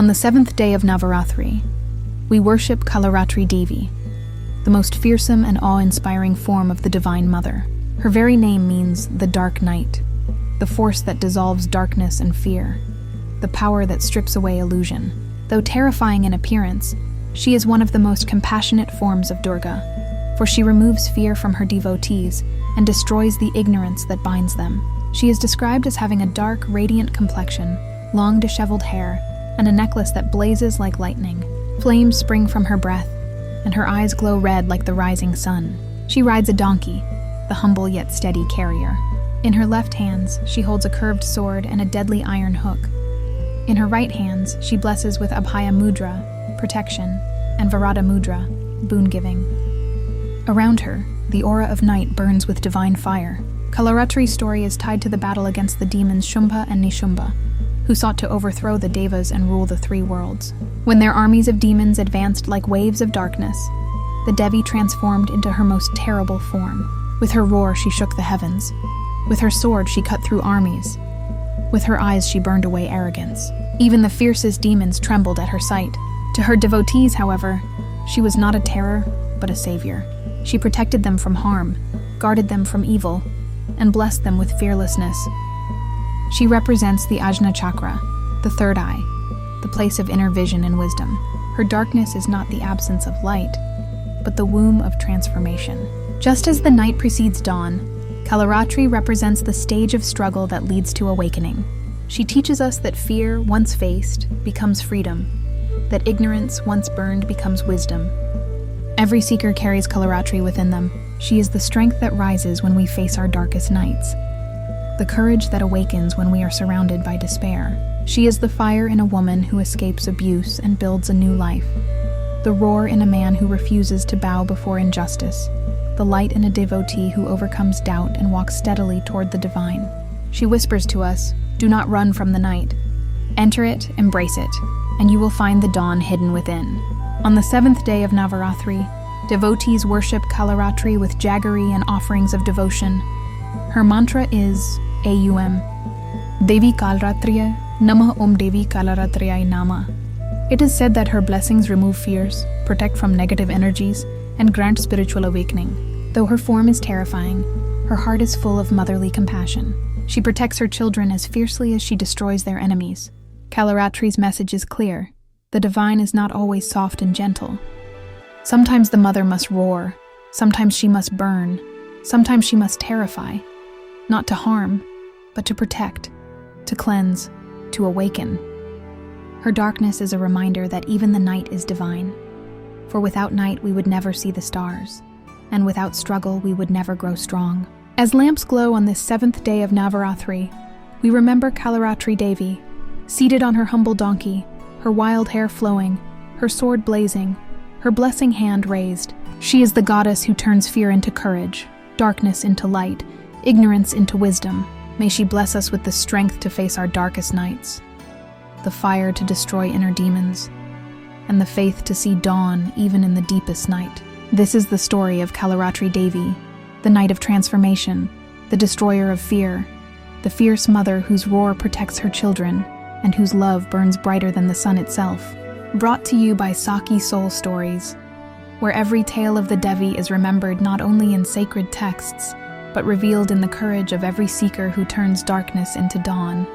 On the 7th day of Navarathri, we worship Kalaratri Devi, the most fearsome and awe-inspiring form of the Divine Mother. Her very name means the dark night, the force that dissolves darkness and fear, the power that strips away illusion. Though terrifying in appearance, she is one of the most compassionate forms of Durga, for she removes fear from her devotees and destroys the ignorance that binds them. She is described as having a dark, radiant complexion, long disheveled hair, and a necklace that blazes like lightning. Flames spring from her breath, and her eyes glow red like the rising sun. She rides a donkey, the humble yet steady carrier. In her left hands, she holds a curved sword and a deadly iron hook. In her right hands, she blesses with Abhaya Mudra, protection, and Varada Mudra, boon-giving. Around her, the aura of night burns with divine fire. Kalaratri's story is tied to the battle against the demons Shumbha and Nishumbha, who sought to overthrow the Devas and rule the three worlds. When their armies of demons advanced like waves of darkness, the Devi transformed into her most terrible form. With her roar, she shook the heavens. With her sword, she cut through armies. With her eyes, she burned away arrogance. Even the fiercest demons trembled at her sight. To her devotees, however, she was not a terror, but a savior. She protected them from harm, guarded them from evil, and blessed them with fearlessness. She represents the Ajna Chakra, the third eye, the place of inner vision and wisdom. Her darkness is not the absence of light, but the womb of transformation. Just as the night precedes dawn, Kalaratri represents the stage of struggle that leads to awakening. She teaches us that fear, once faced, becomes freedom, that ignorance, once burned, becomes wisdom. Every seeker carries Kalaratri within them. She is the strength that rises when we face our darkest nights, the courage that awakens when we are surrounded by despair. She is the fire in a woman who escapes abuse and builds a new life, the roar in a man who refuses to bow before injustice, the light in a devotee who overcomes doubt and walks steadily toward the divine. She whispers to us, "Do not run from the night. Enter it, embrace it, and you will find the dawn hidden within." On the 7th day of Navarathri, devotees worship Kalaratri with jaggery and offerings of devotion. Her mantra is Aum Devi Kalaratryai, Namah Om Devi Kalaratryai Namah. It is said that her blessings remove fears, protect from negative energies, and grant spiritual awakening. Though her form is terrifying, her heart is full of motherly compassion. She protects her children as fiercely as she destroys their enemies. Kalaratri's message is clear. The divine is not always soft and gentle. Sometimes the mother must roar, sometimes she must burn, sometimes she must terrify, not to harm, but to protect, to cleanse, to awaken. Her darkness is a reminder that even the night is divine. For without night we would never see the stars, and without struggle we would never grow strong. As lamps glow on this 7th day of Navarathri, we remember Kalaratri Devi, seated on her humble donkey, her wild hair flowing, her sword blazing, her blessing hand raised. She is the goddess who turns fear into courage, darkness into light, ignorance into wisdom. May she bless us with the strength to face our darkest nights, the fire to destroy inner demons, and the faith to see dawn even in the deepest night. This is the story of Kalaratri Devi, the night of transformation, the destroyer of fear, the fierce mother whose roar protects her children, and whose love burns brighter than the sun itself. Brought to you by Sakhi Soul Stories, where every tale of the Devi is remembered not only in sacred texts, but revealed in the courage of every seeker who turns darkness into dawn.